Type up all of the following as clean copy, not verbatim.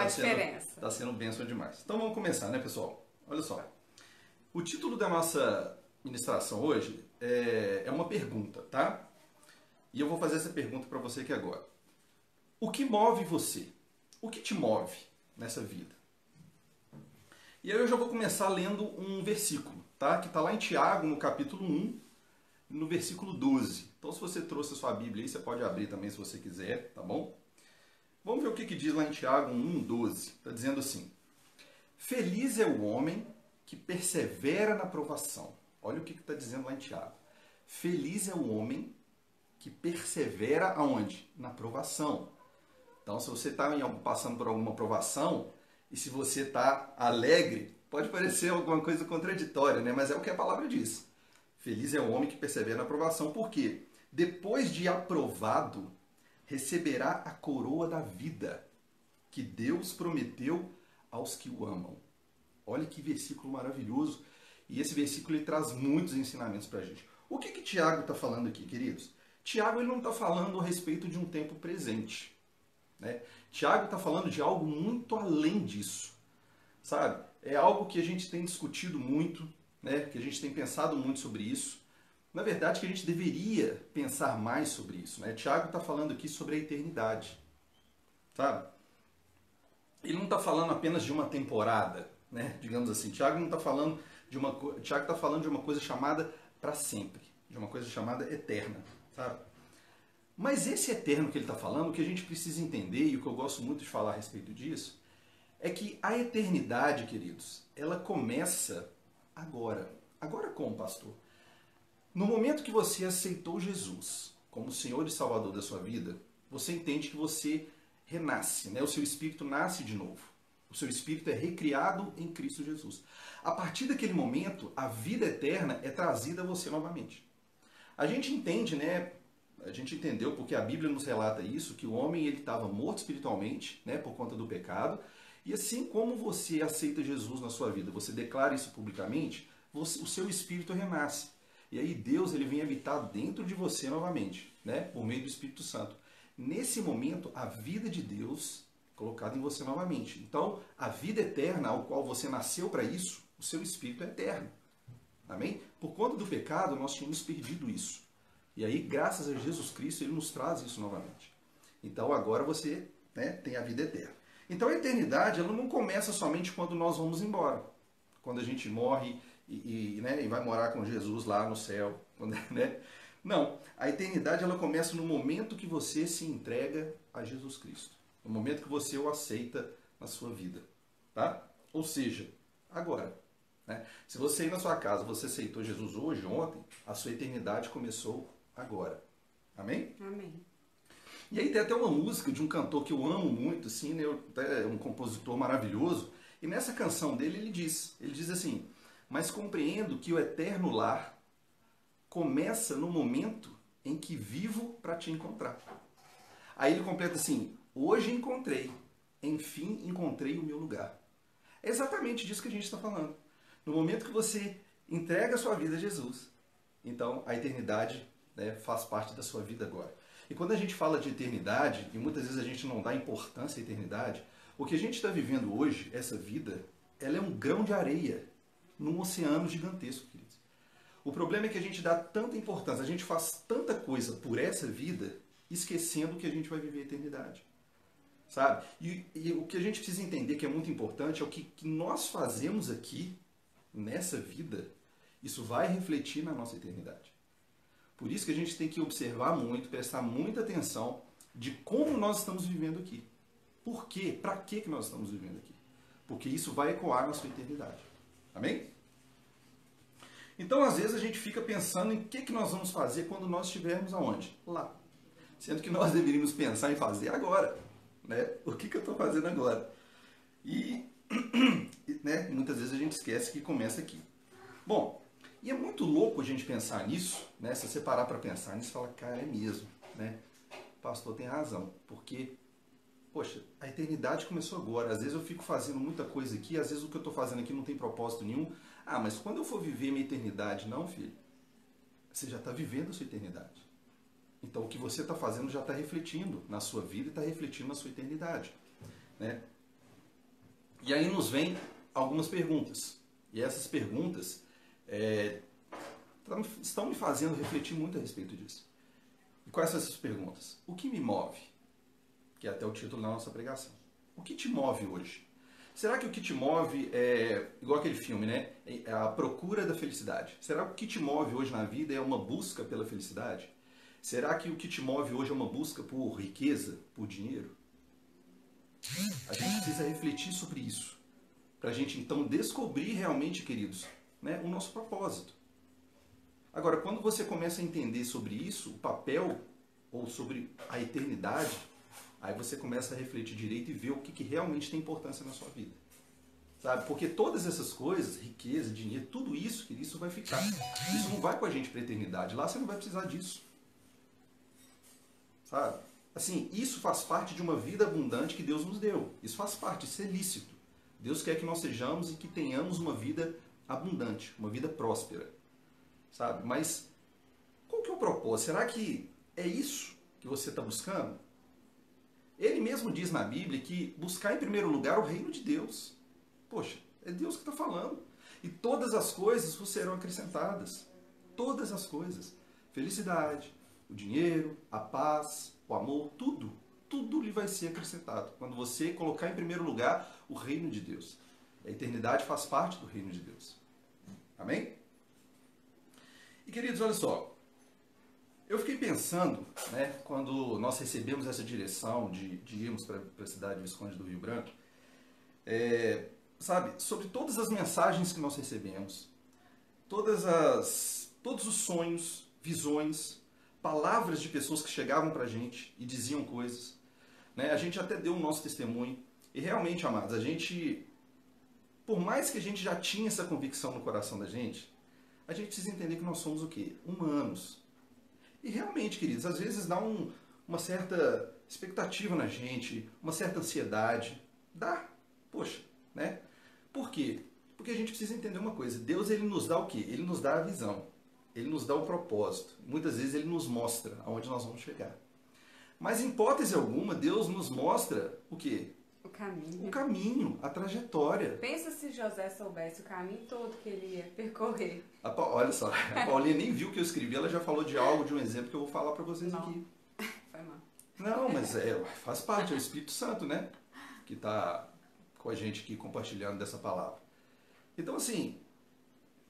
a diferença. Tá sendo bênção demais. Então vamos começar, né, pessoal? Olha só. O título da nossa ministração hoje é uma pergunta, tá? E eu vou fazer essa pergunta para você aqui agora. O que move você? O que te move nessa vida? E aí eu já vou começar lendo um versículo, tá? Que está lá em Tiago, no capítulo 1, no versículo 12. Então se você trouxe a sua Bíblia aí, você pode abrir também se você quiser, tá bom? Vamos ver o que diz lá em Tiago 1:12. Está dizendo assim: Feliz é o homem que persevera na provação. Olha o que está dizendo lá em Tiago. Feliz é o homem que persevera aonde? Na provação. Então, se você está passando por alguma provação, e se você está alegre, pode parecer alguma coisa contraditória, né? Mas é o que a palavra diz. Feliz é o homem que persevera na provação. Por quê? Depois de aprovado, receberá a coroa da vida que Deus prometeu aos que o amam. Olha que versículo maravilhoso. E esse versículo ele traz muitos ensinamentos para a gente. O que Tiago está falando aqui, queridos? Tiago ele não está falando a respeito de um tempo presente, né? Tiago está falando de algo muito além disso, sabe? É algo que a gente tem discutido muito, né? Que a gente tem pensado muito sobre isso. Na verdade, que a gente deveria pensar mais sobre isso, né? Tiago está falando aqui sobre a eternidade, sabe? Ele não está falando apenas de uma temporada, né? Digamos assim. Tiago não está falando Tiago está falando de uma coisa chamada para sempre, de uma coisa chamada eterna, sabe? Mas esse eterno que ele está falando, o que a gente precisa entender, e o que eu gosto muito de falar a respeito disso, é que a eternidade, queridos, ela começa agora. Agora como, pastor? No momento que você aceitou Jesus como Senhor e Salvador da sua vida, você entende que você renasce, né? O seu espírito nasce de novo. O seu espírito é recriado em Cristo Jesus. A partir daquele momento, a vida eterna é trazida a você novamente. A gente entende, né? A gente entendeu, porque a Bíblia nos relata isso, que o homem ele estava morto espiritualmente, né, por conta do pecado. E assim como você aceita Jesus na sua vida, você declara isso publicamente, o seu espírito renasce. E aí Deus ele vem habitar dentro de você novamente, né, por meio do Espírito Santo. Nesse momento, a vida de Deus colocada em você novamente. Então, a vida eterna, ao qual você nasceu para isso, o seu espírito é eterno. Amém? Por conta do pecado, nós tínhamos perdido isso. E aí, graças a Jesus Cristo, Ele nos traz isso novamente. Então, agora você, né, tem a vida eterna. Então, a eternidade ela não começa somente quando nós vamos embora. Quando a gente morre né, e vai morar com Jesus lá no céu. Né? Não. A eternidade ela começa no momento que você se entrega a Jesus Cristo. No momento que você o aceita na sua vida. Tá? Ou seja, agora. Né? Se você ir na sua casa, você aceitou Jesus hoje, ontem, a sua eternidade começou agora. Amém? Amém. E aí tem até uma música de um cantor que eu amo muito, assim, né? É um compositor maravilhoso. E nessa canção dele ele diz assim: mas compreendo que o eterno lar começa no momento em que vivo para te encontrar. Aí ele completa assim: hoje encontrei, enfim encontrei o meu lugar. É exatamente disso que a gente está falando. No momento que você entrega a sua vida a Jesus, então a eternidade, né, faz parte da sua vida agora. E quando a gente fala de eternidade, e muitas vezes a gente não dá importância à eternidade, o que a gente está vivendo hoje, essa vida, ela é um grão de areia num oceano gigantesco, queridos. O problema é que a gente dá tanta importância, a gente faz tanta coisa por essa vida, esquecendo que a gente vai viver a eternidade. Sabe? E o que a gente precisa entender, que é muito importante, é o que nós fazemos aqui, nessa vida, isso vai refletir na nossa eternidade. Por isso que a gente tem que observar muito, prestar muita atenção de como nós estamos vivendo aqui. Por quê? Para que nós estamos vivendo aqui? Porque isso vai ecoar na sua eternidade. Amém? Então, às vezes, a gente fica pensando em que nós vamos fazer quando nós estivermos aonde? Lá. Sendo que nós deveríamos pensar em fazer agora. Né? O que eu estou fazendo agora? E né, muitas vezes a gente esquece que começa aqui. Bom, e é muito louco a gente pensar nisso, né? Se você parar para pensar nisso, fala, cara, é mesmo, né? O pastor tem razão, porque, poxa, a eternidade começou agora. Às vezes eu fico fazendo muita coisa aqui, às vezes o que eu estou fazendo aqui não tem propósito nenhum. Ah, mas quando eu for viver minha eternidade, não, filho. Você já está vivendo a sua eternidade. Então o que você está fazendo já está refletindo na sua vida e está refletindo na sua eternidade, né? E aí nos vem algumas perguntas. E essas perguntas estão me fazendo refletir muito a respeito disso. E quais são essas perguntas? O que me move? Que é até o título da nossa pregação. O que te move hoje? Será que o que te move é igual aquele filme, né? É a procura da felicidade. Será que o que te move hoje na vida é uma busca pela felicidade? Será que o que te move hoje é uma busca por riqueza, por dinheiro? A gente precisa refletir sobre isso, para a gente então descobrir realmente, queridos, né, o nosso propósito. Agora, quando você começa a entender sobre isso, o papel, ou sobre a eternidade, aí você começa a refletir direito e ver o que realmente tem importância na sua vida. Sabe? Porque todas essas coisas, riqueza, dinheiro, tudo isso, querido, isso vai ficar. Isso não vai com a gente para a eternidade. Lá você não vai precisar disso. Sabe? Assim, isso faz parte de uma vida abundante que Deus nos deu. Isso faz parte, isso é lícito. Deus quer que nós sejamos e que tenhamos uma vida abundante, uma vida próspera. Sabe? Mas qual que é o propósito? Será que é isso que você está buscando? Ele mesmo diz na Bíblia que buscar em primeiro lugar o reino de Deus. Poxa, é Deus que está falando. E todas as coisas vos serão acrescentadas. Todas as coisas. Felicidade, o dinheiro, a paz, o amor, tudo. Tudo lhe vai ser acrescentado. Quando você colocar em primeiro lugar o reino de Deus. A eternidade faz parte do reino de Deus. Amém? E queridos, olha só. Eu fiquei pensando, né, quando nós recebemos essa direção de irmos para a cidade de Visconde do Rio Branco, sabe, sobre todas as mensagens que nós recebemos, todos os sonhos, visões, palavras de pessoas que chegavam para a gente e diziam coisas, né, a gente até deu o nosso testemunho, e realmente, amados, a gente, por mais que a gente já tinha essa convicção no coração da gente precisa entender que nós somos o quê? Humanos. E realmente, queridos, às vezes dá uma certa expectativa na gente, uma certa ansiedade. Dá. Poxa, né? Por quê? Porque a gente precisa entender uma coisa. Deus, ele nos dá o quê? Ele nos dá a visão. Ele nos dá o propósito. Muitas vezes ele nos mostra aonde nós vamos chegar. Mas em hipótese alguma, Deus nos mostra o quê? O caminho. O caminho, a trajetória. Pensa se José soubesse o caminho todo que ele ia percorrer. Olha só, a Paulinha nem viu o que eu escrevi, ela já falou de algo, de um exemplo que eu vou falar para vocês aqui. Foi mal. Não, mas faz parte, é o Espírito Santo, né? Que está com a gente aqui compartilhando dessa palavra. Então, assim,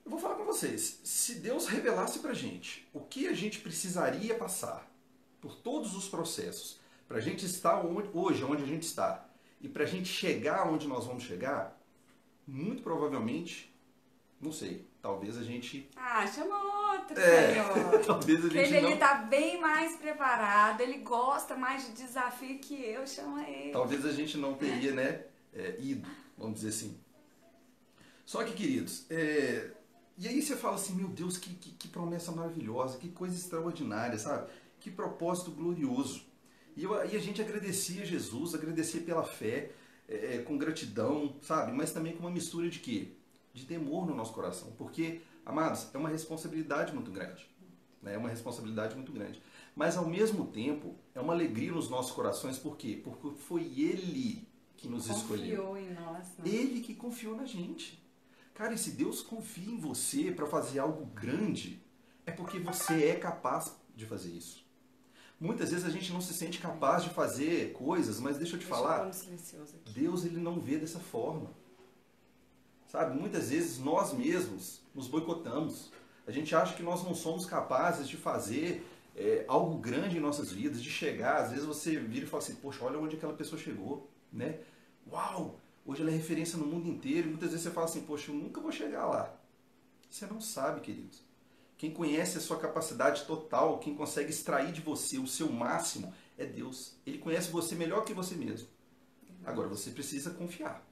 eu vou falar com vocês. Se Deus revelasse pra gente o que a gente precisaria passar por todos os processos, para a gente estar hoje, onde a gente está, e para a gente chegar onde nós vamos chegar, muito provavelmente, não sei, talvez a gente... chama outro, Senhor. Talvez a gente Ele tá bem mais preparado, ele gosta mais de desafio que eu, chama ele. Talvez a gente não teria, né, ido, vamos dizer assim. Só que, queridos, e aí você fala assim, meu Deus, que promessa maravilhosa, que coisa extraordinária, sabe? Que propósito glorioso. E a gente agradecia Jesus, agradecia pela fé, com gratidão, sabe? Mas também com uma mistura de quê? De temor no nosso coração. Porque, amados, é uma responsabilidade muito grande. Né? É uma responsabilidade muito grande. Mas, ao mesmo tempo, é uma alegria nos nossos corações. Por quê? Porque foi Ele que nos escolheu. Confiou em nós. Né? Ele que confiou na gente. Cara, e se Deus confia em você para fazer algo grande, é porque você é capaz de fazer isso. Muitas vezes a gente não se sente capaz de fazer coisas, mas deixa eu te falar, Deus, ele não vê dessa forma. Sabe, muitas vezes nós mesmos nos boicotamos. A gente acha que nós não somos capazes de fazer algo grande em nossas vidas, de chegar. Às vezes você vira e fala assim, poxa, olha onde aquela pessoa chegou, né? Uau, hoje ela é referência no mundo inteiro. E muitas vezes você fala assim, poxa, eu nunca vou chegar lá. Você não sabe, queridos. Quem conhece a sua capacidade total, quem consegue extrair de você o seu máximo, é Deus. Ele conhece você melhor que você mesmo. Agora, você precisa confiar.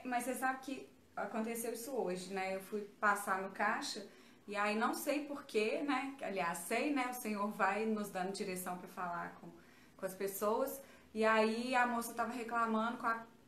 Mas você sabe que aconteceu isso hoje, né? Eu fui passar no caixa e aí não sei porquê, né? Aliás, sei, né? O Senhor vai nos dando direção para falar com as pessoas. E aí a moça estava reclamando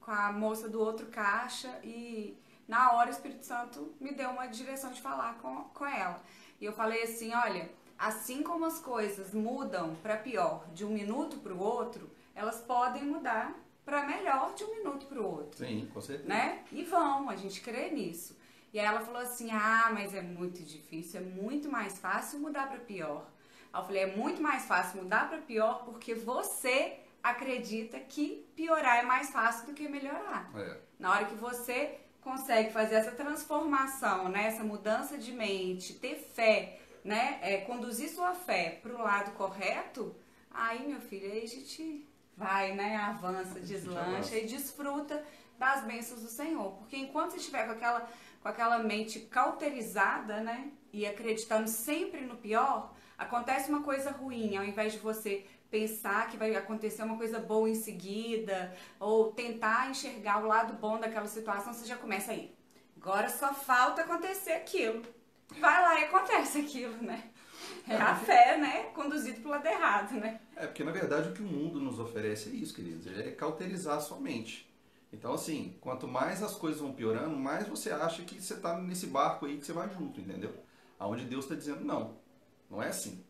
com a moça do outro caixa e na hora o Espírito Santo me deu uma direção de falar com ela. E eu falei assim, olha, assim como as coisas mudam para pior de um minuto para o outro, elas podem mudar para melhor de um minuto para o outro. Sim, com certeza. Né? E a gente crê nisso. E aí ela falou assim, mas é muito difícil, é muito mais fácil mudar para pior. Aí eu falei, é muito mais fácil mudar para pior porque você acredita que piorar é mais fácil do que melhorar. Na hora que você consegue fazer essa transformação, né, essa mudança de mente, ter fé, né, conduzir sua fé para o lado correto, aí, meu filho, aí a gente vai, né, avança, deslancha e desfruta das bênçãos do Senhor. Porque enquanto você estiver com aquela mente cauterizada, né, e acreditando sempre no pior, acontece uma coisa ruim, ao invés de você pensar que vai acontecer uma coisa boa em seguida, ou tentar enxergar o lado bom daquela situação, você já começa aí. Agora só falta acontecer aquilo. Vai lá e acontece aquilo, né? É a fé, né? Conduzido pro lado errado, né? Porque na verdade o que o mundo nos oferece é isso, queridos, é cauterizar a sua mente. Então, assim, quanto mais as coisas vão piorando, mais você acha que você está nesse barco aí que você vai junto, entendeu? Aonde Deus está dizendo, não é assim.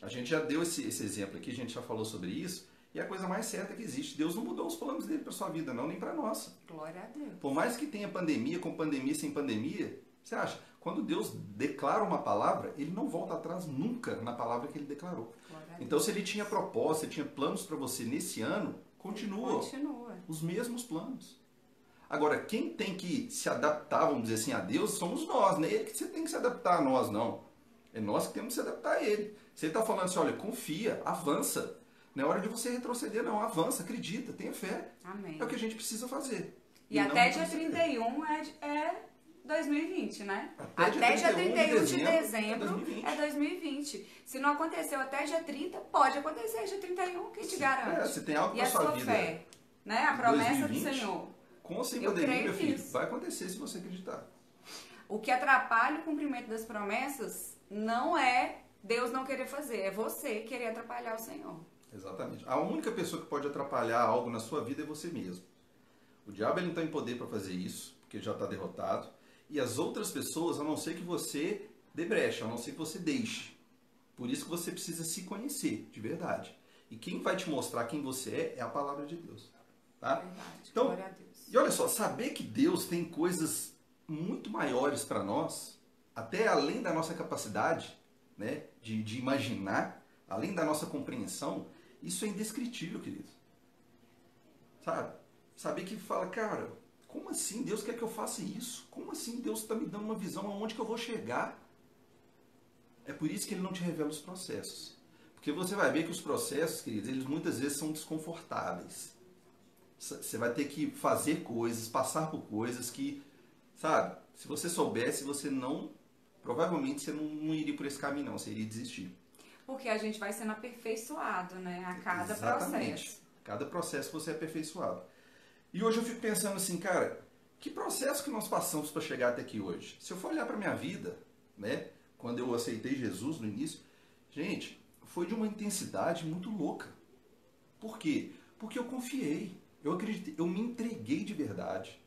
A gente já deu esse exemplo aqui, a gente já falou sobre isso, e a coisa mais certa que existe, Deus não mudou os planos dele para sua vida, não, nem para nossa. Glória a Deus. Por mais que tenha pandemia, com pandemia, sem pandemia, você acha? Quando Deus declara uma palavra, ele não volta atrás nunca na palavra que ele declarou. Então, se ele tinha proposta, tinha planos para você nesse ano, continua. Os mesmos planos. Agora, quem tem que se adaptar, vamos dizer assim, a Deus, somos nós, né? Ele que você tem que se adaptar a nós, não. É nós que temos que se adaptar a ele. Se ele está falando assim, olha, confia, avança. Não é hora de você retroceder, não. Avança, acredita, tenha fé. Amém. É o que a gente precisa fazer. E até dia 31 é 2020, né? Até dia 31 de dezembro é 2020. Se não aconteceu até dia 30, pode acontecer dia 31, quem te garante? Se tem algo e para a sua sua vida, fé, né? A promessa 2020, do Senhor. Com ou sem pandemia, meu filho, vai acontecer se você acreditar. O que atrapalha o cumprimento das promessas não é Deus não querer fazer, é você querer atrapalhar o Senhor. Exatamente. A única pessoa que pode atrapalhar algo na sua vida é você mesmo. O diabo ele não tem poder para fazer isso, porque já está derrotado. E as outras pessoas, a não ser que você dê brecha, a não ser que você deixe. Por isso que você precisa se conhecer, de verdade. E quem vai te mostrar quem você é a palavra de Deus. Tá? Verdade. Então, glória a Deus. E olha só, saber que Deus tem coisas muito maiores para nós, até além da nossa capacidade, né, de imaginar, além da nossa compreensão, isso é indescritível, querido. Sabe? Saber que fala, cara, como assim Deus quer que eu faça isso? Como assim Deus está me dando uma visão aonde que eu vou chegar? É por isso que Ele não te revela os processos. Porque você vai ver que os processos, queridos, eles muitas vezes são desconfortáveis. Você vai ter que fazer coisas, passar por coisas que, sabe, se você soubesse, você não, provavelmente você não iria por esse caminho não, você iria desistir. Porque a gente vai sendo aperfeiçoado, né, a cada Exatamente. processo. Cada processo você é aperfeiçoado. E hoje eu fico pensando assim, cara, que processo que nós passamos para chegar até aqui hoje? Se eu for olhar para minha vida, né, quando eu aceitei Jesus no início, gente, foi de uma intensidade muito louca. Por quê? Porque eu confiei. Eu acreditei, eu me entreguei de verdade,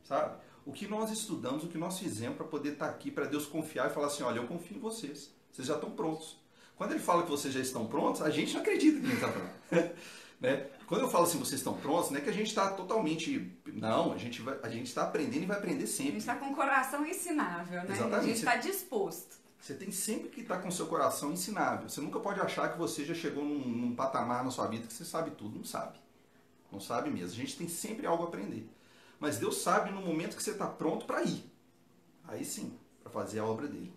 sabe? O que nós estudamos, o que nós fizemos para poder estar aqui, para Deus confiar e falar assim, olha, eu confio em vocês, vocês já estão prontos. Quando Ele fala que vocês já estão prontos, a gente não acredita que a gente está pronto. Né? Quando eu falo assim, vocês estão prontos, não é que a gente está totalmente... Não, a gente está aprendendo e vai aprender sempre. A gente está com o coração ensinável, né? Exatamente. A gente está disposto. Você tem sempre que estar com o seu coração ensinável. Você nunca pode achar que você já chegou num patamar na sua vida que você sabe tudo. Não sabe. Não sabe mesmo. A gente tem sempre algo a aprender. Mas Deus sabe no momento que você está pronto para ir. Aí sim, para fazer a obra dele.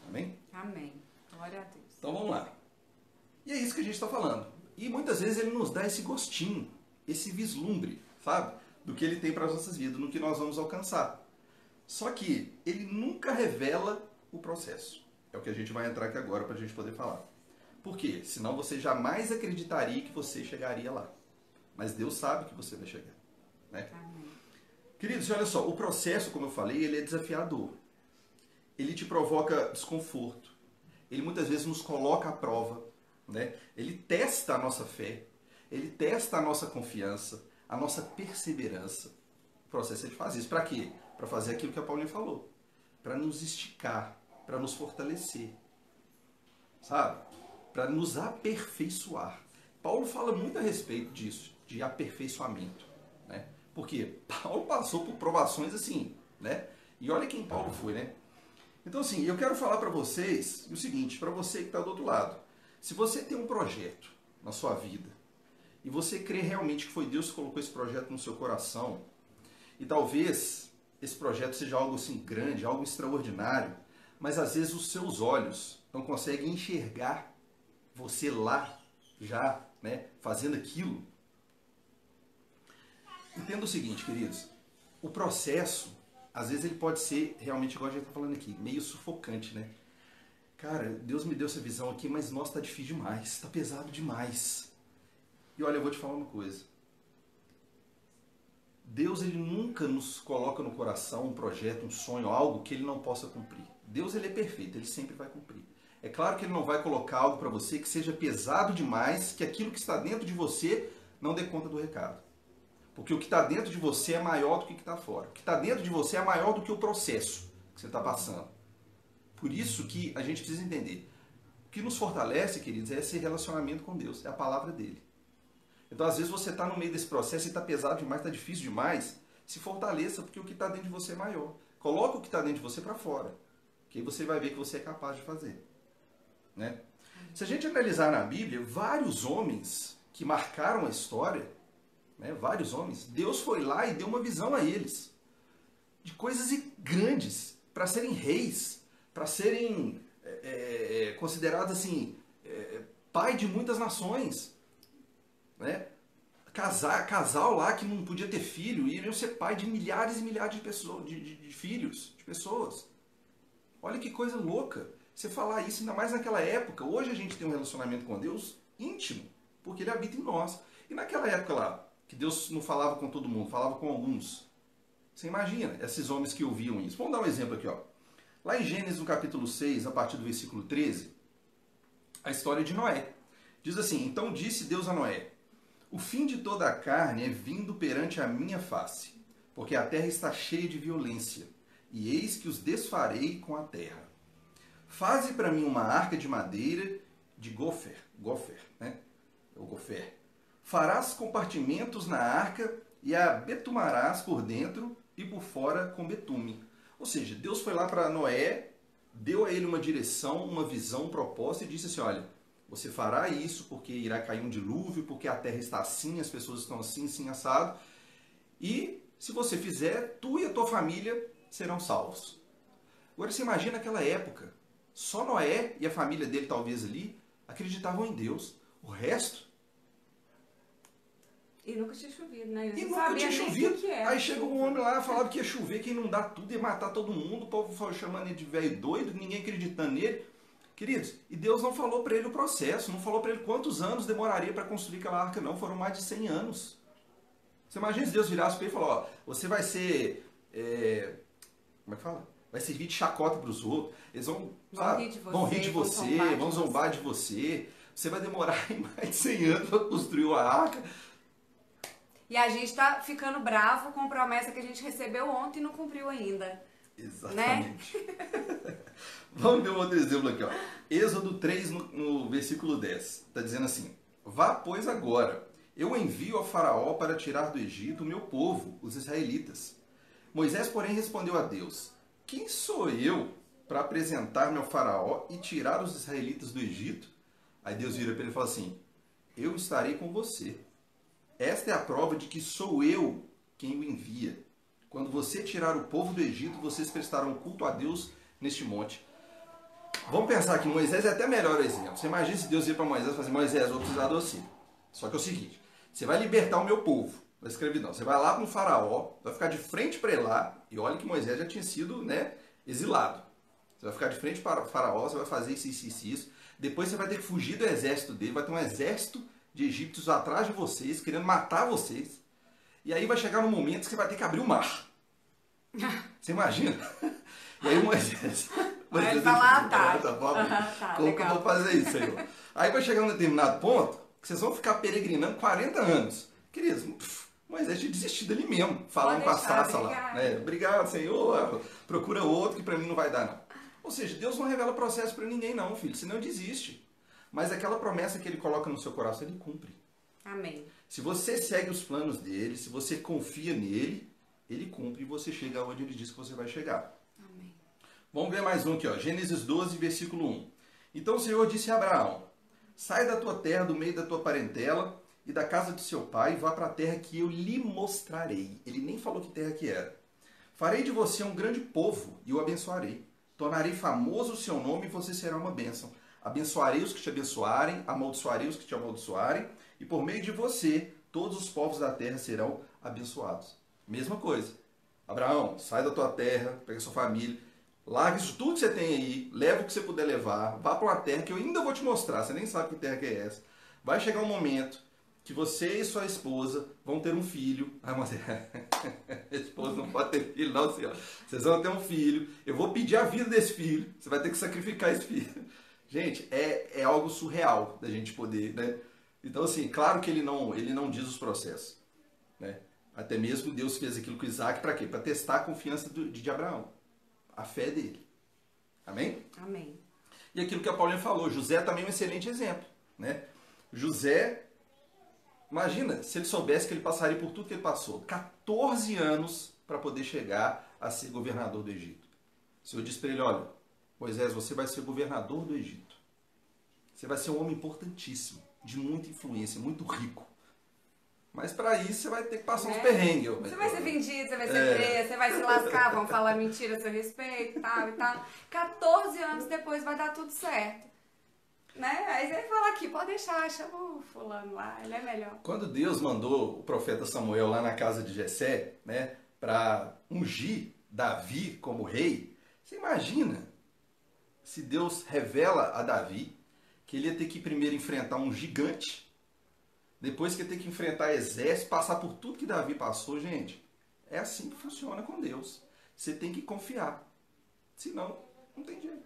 Amém? Amém. Glória a Deus. Então vamos lá. E é isso que a gente está falando. E muitas vezes ele nos dá esse gostinho, esse vislumbre, sabe? Do que ele tem para as nossas vidas, no que nós vamos alcançar. Só que ele nunca revela o processo. É o que a gente vai entrar aqui agora para a gente poder falar. Por quê? Senão você jamais acreditaria que você chegaria lá. Mas Deus sabe que você vai chegar. Né? Amém. Queridos, olha só, o processo, como eu falei, ele é desafiador. Ele te provoca desconforto. Ele muitas vezes nos coloca à prova. Né? Ele testa a nossa fé. Ele testa a nossa confiança, a nossa perseverança. O processo ele faz isso. Para quê? Para fazer aquilo que a Paulinha falou. Para nos esticar, para nos fortalecer. Sabe? Para nos aperfeiçoar. Paulo fala muito a respeito disso, de aperfeiçoamento. Porque Paulo passou por provações assim, né? E olha quem Paulo foi, né? Então, assim, eu quero falar para vocês o seguinte, para você que está do outro lado. Se você tem um projeto na sua vida e você crê realmente que foi Deus que colocou esse projeto no seu coração, e talvez esse projeto seja algo assim grande, algo extraordinário, mas às vezes os seus olhos não conseguem enxergar você lá, já, né, fazendo aquilo. Entenda o seguinte, queridos, o processo, às vezes ele pode ser, realmente, igual a gente está falando aqui, meio sufocante, né? Cara, Deus me deu essa visão aqui, mas nossa, está difícil demais, está pesado demais. E olha, eu vou te falar uma coisa. Deus, ele nunca nos coloca no coração um projeto, um sonho, algo que ele não possa cumprir. Deus, ele é perfeito, ele sempre vai cumprir. É claro que ele não vai colocar algo para você que seja pesado demais, que aquilo que está dentro de você não dê conta do recado. Porque o que está dentro de você é maior do que o que está fora. O que está dentro de você é maior do que o processo que você está passando. Por isso que a gente precisa entender. O que nos fortalece, queridos, é esse relacionamento com Deus, é a palavra dele. Então, às vezes, você está no meio desse processo e está pesado demais, está difícil demais. Se fortaleça, porque o que está dentro de você é maior. Coloca o que está dentro de você para fora. Que aí você vai ver que você é capaz de fazer. Né? Se a gente analisar na Bíblia, vários homens que marcaram a história, né, vários homens, Deus foi lá e deu uma visão a eles. De coisas grandes, para serem reis, para serem considerados assim, pai de muitas nações. Né? Casal lá que não podia ter filho, e iriam ser pai de milhares e milhares de pessoas, de filhos, de pessoas. Olha que coisa louca. Você falar isso, ainda mais naquela época. Hoje a gente tem um relacionamento com Deus íntimo, porque Ele habita em nós. E naquela época lá, que Deus não falava com todo mundo, falava com alguns. Você imagina, esses homens que ouviam isso. Vamos dar um exemplo aqui, ó. Lá em Gênesis, no capítulo 6, a partir do versículo 13, a história de Noé. Diz assim: então disse Deus a Noé: o fim de toda a carne é vindo perante a minha face, porque a terra está cheia de violência, e eis que os desfarei com a terra. Faze para mim uma arca de madeira de gofer, né? O gofer. Farás compartimentos na arca e a betumarás por dentro e por fora com betume. Ou seja, Deus foi lá para Noé, deu a ele uma direção, uma visão, um propósito e disse assim: olha, você fará isso porque irá cair um dilúvio, porque a terra está assim, as pessoas estão assim, assim, assado. E se você fizer, tu e a tua família serão salvos. Agora você imagina aquela época. Só Noé e a família dele, talvez ali, acreditavam em Deus. O resto... E nunca tinha chovido, né? E nunca tinha chovido. Aí chega um homem lá, falava que ia chover, que ia inundar tudo, ia matar todo mundo. O povo chamando ele de velho doido, ninguém acreditando nele. Queridos, e Deus não falou para ele o processo, não falou para ele quantos anos demoraria para construir aquela arca, não. Foram mais de 100 anos. Você imagina se Deus virasse para ele e falou: ó, você vai ser... como é que fala? Vai servir de chacota para os outros. Eles vão rir de você, vão zombar de você. Você vai demorar mais de 100 anos para construir uma arca. E a gente está ficando bravo com a promessa que a gente recebeu ontem e não cumpriu ainda. Exatamente. Né? Vamos ver um outro exemplo aqui. Ó. Êxodo 3, no versículo 10. Está dizendo assim: vá, pois, agora. Eu envio a Faraó para tirar do Egito o meu povo, os israelitas. Moisés, porém, respondeu a Deus: quem sou eu para apresentar-me ao Faraó e tirar os israelitas do Egito? Aí Deus vira para ele e fala assim: eu estarei com você. Esta é a prova de que sou eu quem o envia. Quando você tirar o povo do Egito, vocês prestarão culto a Deus neste monte. Vamos pensar que Moisés é até melhor exemplo. Você imagina se Deus vir para Moisés e falar assim: Moisés, vou precisar de você. Só que é o seguinte: você vai libertar o meu povo da escravidão. Você vai lá para o Faraó, vai ficar de frente para ele lá. E olha que Moisés já tinha sido, né, exilado. Você vai ficar de frente para o Faraó, você vai fazer isso. Depois você vai ter que fugir do exército dele, vai ter um exército de egípcios atrás de vocês, querendo matar vocês. E aí vai chegar um momento que você vai ter que abrir o mar. Você imagina? E aí Moisés vai falar, como que eu vou fazer isso, Senhor? Aí vai chegar um determinado ponto que vocês vão ficar peregrinando 40 anos. Queridos, Moisés tinha desistido ali mesmo, falando com a sarça lá. Né? Obrigado, Senhor, procura outro que para mim não vai dar, não. Ou seja, Deus não revela processo para ninguém, não, filho, senão desiste. Mas aquela promessa que ele coloca no seu coração, ele cumpre. Amém. Se você segue os planos dele, se você confia nele, ele cumpre e você chega onde ele diz que você vai chegar. Amém. Vamos ver mais um aqui, ó. Gênesis 12, versículo 1. Então o Senhor disse a Abraão: sai da tua terra, do meio da tua parentela e da casa de seu pai, e vá para a terra que eu lhe mostrarei. Ele nem falou que terra que era. Farei de você um grande povo e o abençoarei. Tornarei famoso o seu nome e você será uma bênção. Abençoarei os que te abençoarem, amaldiçoarei os que te amaldiçoarem, e por meio de você todos os povos da terra serão abençoados. Mesma coisa. Abraão, sai da tua terra, pega sua família, larga isso tudo que você tem aí, leva o que você puder levar, vá para uma terra que eu ainda vou te mostrar, você nem sabe que terra que é essa. Vai chegar um momento que você e sua esposa vão ter um filho. Ah, mas a esposa não pode ter filho, não, senhor. Vocês vão ter um filho, eu vou pedir a vida desse filho, você vai ter que sacrificar esse filho. Gente, é algo surreal da gente poder, né? Então, assim, claro que ele não diz os processos, né? Até mesmo Deus fez aquilo com Isaac para quê? Para testar a confiança de Abraão, a fé dele. Amém? Amém. E aquilo que a Paulinha falou, José também é um excelente exemplo, né? José, imagina se ele soubesse que ele passaria por tudo que ele passou, 14 anos para poder chegar a ser governador do Egito. O Senhor disse para ele, olha, Moisés, você vai ser governador do Egito. Você vai ser um homem importantíssimo, de muita influência, muito rico. Mas para isso você vai ter que passar uns perrengues. Você vai ser vendido, você vai ser preso, você vai se lascar, vão falar mentira a seu respeito, tal e tal. 14 anos depois vai dar tudo certo. Né? Aí você fala aqui, pode deixar, chama o fulano lá, ele é melhor. Quando Deus mandou o profeta Samuel lá na casa de Jessé, né, para ungir Davi como rei, você imagina se Deus revela a Davi que ele ia ter que primeiro enfrentar um gigante, depois que ia ter que enfrentar exército, passar por tudo que Davi passou, gente. É assim que funciona com Deus. Você tem que confiar. Senão, não tem jeito.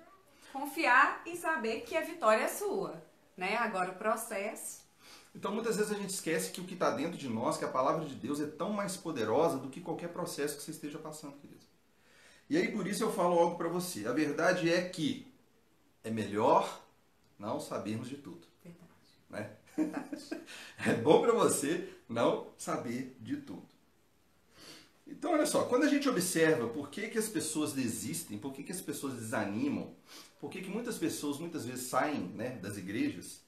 Confiar e saber que a vitória é sua, né? Agora o processo. Então, muitas vezes a gente esquece que o que está dentro de nós, que a palavra de Deus é tão mais poderosa do que qualquer processo que você esteja passando, querido. E aí, por isso eu falo algo para você. A verdade é que é melhor não sabermos de tudo. Verdade. Né? Verdade. É bom para você não saber de tudo. Então, olha só, quando a gente observa por que as pessoas desistem, por que as pessoas desanimam, por que muitas pessoas muitas vezes saem, né, das igrejas,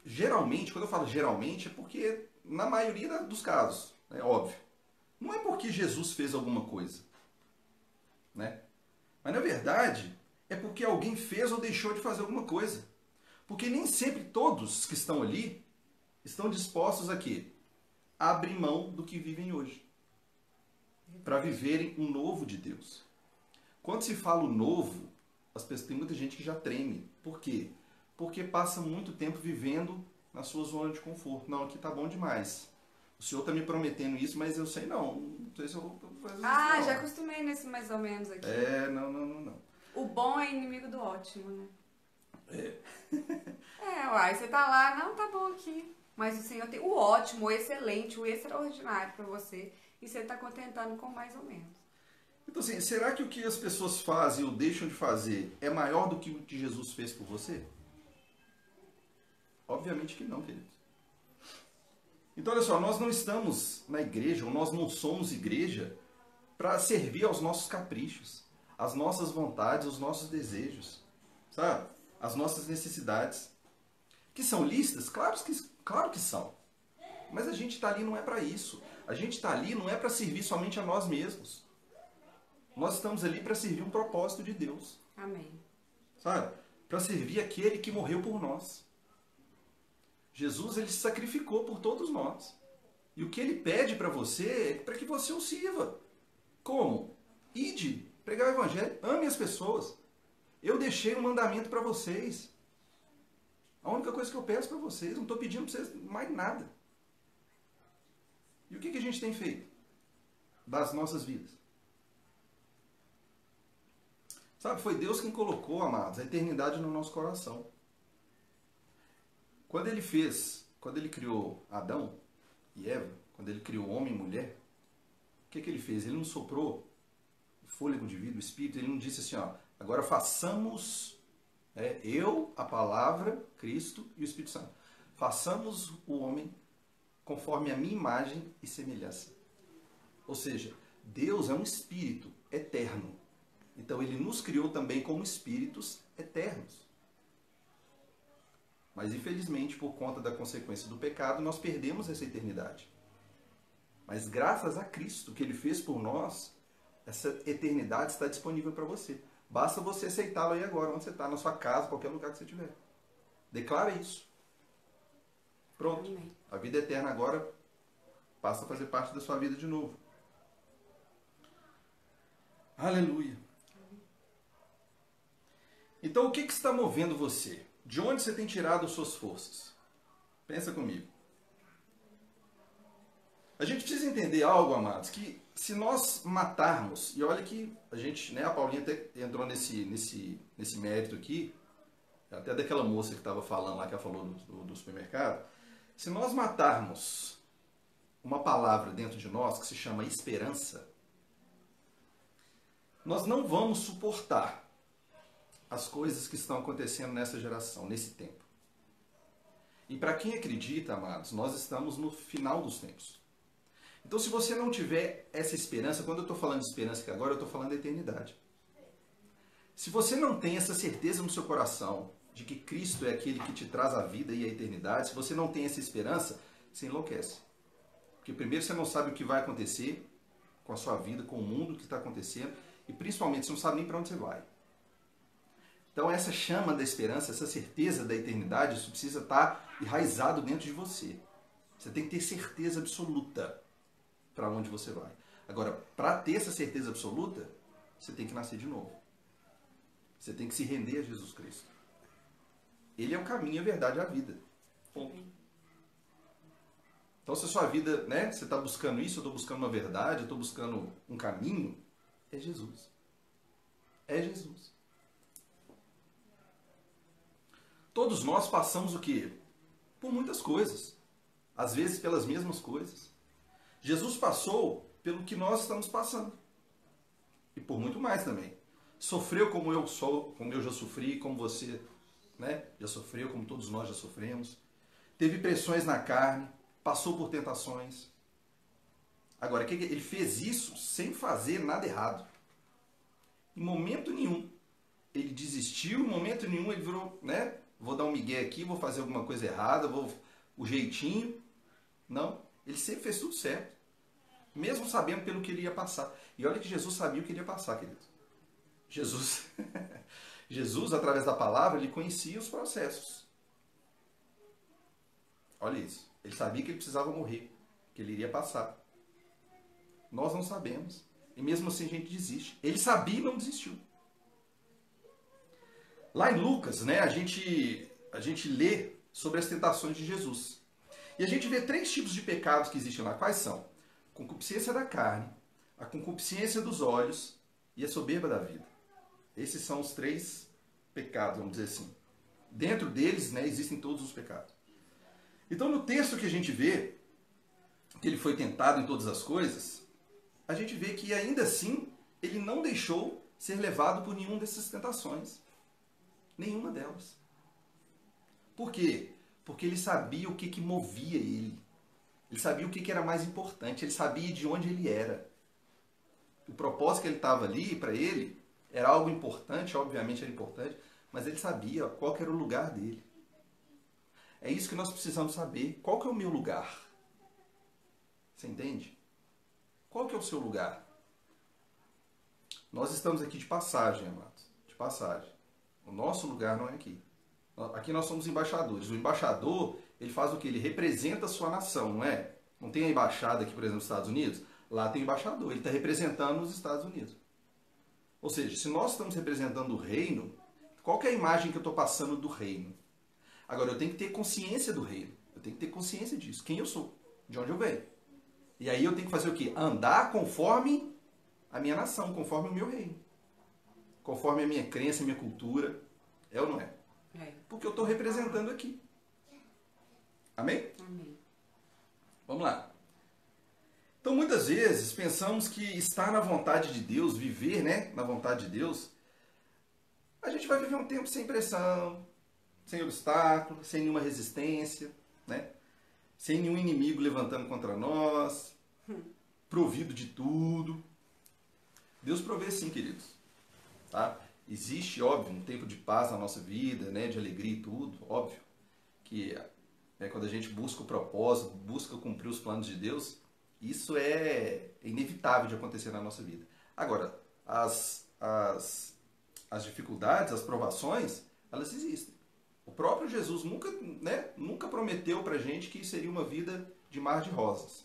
geralmente, quando eu falo geralmente, é porque na maioria dos casos, é óbvio, não é porque Jesus fez alguma coisa, né? Mas na verdade é porque alguém fez ou deixou de fazer alguma coisa. Porque nem sempre todos que estão ali estão dispostos a quê? A abrir mão do que vivem hoje. Para viverem o novo de Deus. Quando se fala o novo, tem muita gente que já treme. Por quê? Porque passa muito tempo vivendo na sua zona de conforto. Não, aqui tá bom demais. O Senhor está me prometendo isso, mas eu sei não sei se eu vou fazer isso. Ah, já acostumei nesse mais ou menos aqui. Não. O bom é inimigo do ótimo, né? É. Uai, você tá lá, não, tá bom aqui. Mas o Senhor tem o ótimo, o excelente, o extraordinário pra você. E você tá contentando com mais ou menos. Então assim, será que o que as pessoas fazem ou deixam de fazer é maior do que o que Jesus fez por você? Obviamente que não, queridos. Então olha só, nós não estamos na igreja, ou nós não somos igreja para servir aos nossos caprichos, às nossas vontades, aos nossos desejos, sabe? As nossas necessidades. Que são listas? Claro que são. Mas a gente está ali não é para isso. A gente está ali não é para servir somente a nós mesmos. Nós estamos ali para servir um propósito de Deus. Amém. Sabe? Para servir aquele que morreu por nós. Jesus, ele se sacrificou por todos nós. E o que ele pede para você é para que você o sirva. Como? Ide, pregar o evangelho, ame as pessoas. Eu deixei um mandamento para vocês. A única coisa que eu peço para vocês, não estou pedindo para vocês mais nada. E o que a gente tem feito das nossas vidas? Sabe, foi Deus quem colocou, amados, a eternidade no nosso coração. Quando ele criou Adão e Eva, quando ele criou homem e mulher, o que ele fez? Ele não soprou o fôlego de vida, o Espírito, ele não disse assim, ó, agora façamos eu, a palavra, Cristo e o Espírito Santo. façamos o homem conforme a minha imagem e semelhança. Ou seja, Deus é um espírito eterno. Então ele nos criou também como espíritos eternos. Mas infelizmente, por conta da consequência do pecado, nós perdemos essa eternidade. Mas graças a Cristo, que ele fez por nós, essa eternidade está disponível para você. Basta você aceitá-lo aí agora, onde você está, na sua casa, qualquer lugar que você estiver. Declara isso. Pronto. Amém. A vida eterna agora passa a fazer parte da sua vida de novo. Aleluia. Então, o que está movendo você? De onde você tem tirado suas forças? Pensa comigo. A gente precisa entender algo, amados, que se nós matarmos, e olha que a gente, né, a Paulinha até entrou nesse mérito aqui, até daquela moça que estava falando lá, que ela falou do supermercado, se nós matarmos uma palavra dentro de nós que se chama esperança, nós não vamos suportar as coisas que estão acontecendo nessa geração, nesse tempo. E para quem acredita, amados, nós estamos no final dos tempos. Então, se você não tiver essa esperança, quando eu estou falando de esperança aqui agora, eu estou falando da eternidade. Se você não tem essa certeza no seu coração de que Cristo é aquele que te traz a vida e a eternidade, se você não tem essa esperança, você enlouquece. Porque primeiro você não sabe o que vai acontecer com a sua vida, com o mundo que está acontecendo, e principalmente você não sabe nem para onde você vai. Então essa chama da esperança, essa certeza da eternidade, isso precisa estar enraizado dentro de você. Você tem que ter certeza absoluta para onde você vai. Agora, para ter essa certeza absoluta, você tem que nascer de novo. Você tem que se render a Jesus Cristo. Ele é o caminho, a verdade e a vida. Ponto. Então se a sua vida, né, você está buscando isso, eu estou buscando uma verdade, eu estou buscando um caminho, é Jesus. É Jesus. Todos nós passamos o quê? Por muitas coisas. Às vezes pelas mesmas coisas. Jesus passou pelo que nós estamos passando. E por muito mais também. Sofreu como eu sou, como eu já sofri, como você, né, já sofreu, como todos nós já sofremos. Teve pressões na carne, passou por tentações. Agora, ele fez isso sem fazer nada errado. Em momento nenhum ele desistiu, em momento nenhum ele virou, né? Vou dar um migué aqui, vou fazer alguma coisa errada, o jeitinho. Não, ele sempre fez tudo certo. Mesmo sabendo pelo que ele ia passar. E olha que Jesus sabia o que ele ia passar, querido. Jesus, através da palavra, ele conhecia os processos. Olha isso. Ele sabia que ele precisava morrer, que ele iria passar. Nós não sabemos. E mesmo assim a gente desiste. Ele sabia e não desistiu. Lá em Lucas, né, a gente lê sobre as tentações de Jesus. E a gente vê 3 tipos de pecados que existem lá. Quais são? A concupiscência da carne, a concupiscência dos olhos e a soberba da vida. Esses são os 3 pecados, vamos dizer assim. Dentro deles, né, existem todos os pecados. Então, no texto que a gente vê, que ele foi tentado em todas as coisas, a gente vê que ainda assim, ele não deixou ser levado por nenhuma dessas tentações. Nenhuma delas. Por quê? Porque ele sabia o que movia ele. Ele sabia o que era mais importante. Ele sabia de onde ele era. O propósito que ele estava ali, para ele, era algo importante, obviamente era importante, mas ele sabia qual que era o lugar dele. É isso que nós precisamos saber. Qual que é o meu lugar? Você entende? Qual que é o seu lugar? Nós estamos aqui de passagem, amados. De passagem. O nosso lugar não é aqui. Aqui nós somos embaixadores. O embaixador, ele faz o quê? Ele representa a sua nação, não é? Não tem a embaixada aqui, por exemplo, nos Estados Unidos? Lá tem o embaixador. Ele está representando os Estados Unidos. Ou seja, se nós estamos representando o reino, qual que é a imagem que eu estou passando do reino? Agora, eu tenho que ter consciência do reino. Eu tenho que ter consciência disso. Quem eu sou? De onde eu venho? E aí eu tenho que fazer o quê? Andar conforme a minha nação, conforme o meu reino. Conforme a minha crença, a minha cultura. É ou não é? É. Porque eu estou representando aqui. Amém? Amém. Vamos lá. Então, muitas vezes, pensamos que estar na vontade de Deus, viver, né, na vontade de Deus, a gente vai viver um tempo sem pressão, sem obstáculo, sem nenhuma resistência. né? Sem nenhum inimigo levantando contra nós, provido de tudo. Deus provê sim, queridos. Tá? Existe, óbvio, um tempo de paz na nossa vida, né? De alegria e tudo, óbvio. Que quando a gente busca o propósito, busca cumprir os planos de Deus, isso é inevitável de acontecer na nossa vida. Agora, as dificuldades, as provações, elas existem. O próprio Jesus nunca prometeu pra gente que seria uma vida de mar de rosas.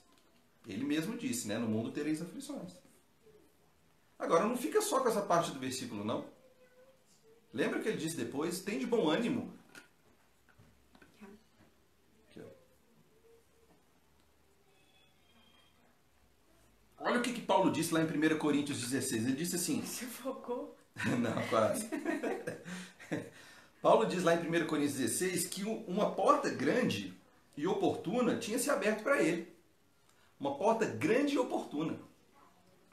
Ele mesmo disse, né? No mundo tereis aflições. Agora, não fica só com essa parte do versículo, não. Lembra que ele disse depois? Tem de bom ânimo. Aqui, ó. Olha o que Paulo disse lá em 1 Coríntios 16. Ele disse assim... Você focou? Não, quase. Paulo diz lá em 1 Coríntios 16 que uma porta grande e oportuna tinha se aberto para ele. Uma porta grande e oportuna.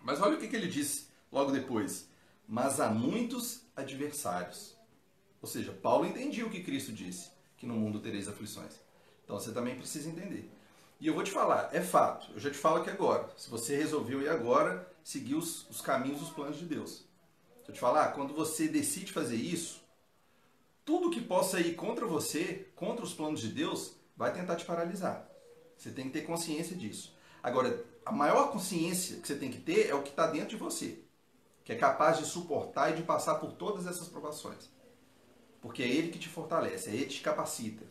Mas olha o que ele diz logo depois. Mas há muitos adversários. Ou seja, Paulo entendia o que Cristo disse, que no mundo tereis aflições. Então você também precisa entender. E eu vou te falar, é fato, eu já te falo aqui agora. Se você resolveu ir agora, seguir os caminhos, os planos de Deus. Deixa eu te falar, quando você decide fazer isso, tudo que possa ir contra você, contra os planos de Deus, vai tentar te paralisar. Você tem que ter consciência disso. Agora, a maior consciência que você tem que ter é o que está dentro de você, que é capaz de suportar e de passar por todas essas provações. Porque é Ele que te fortalece, é Ele que te capacita.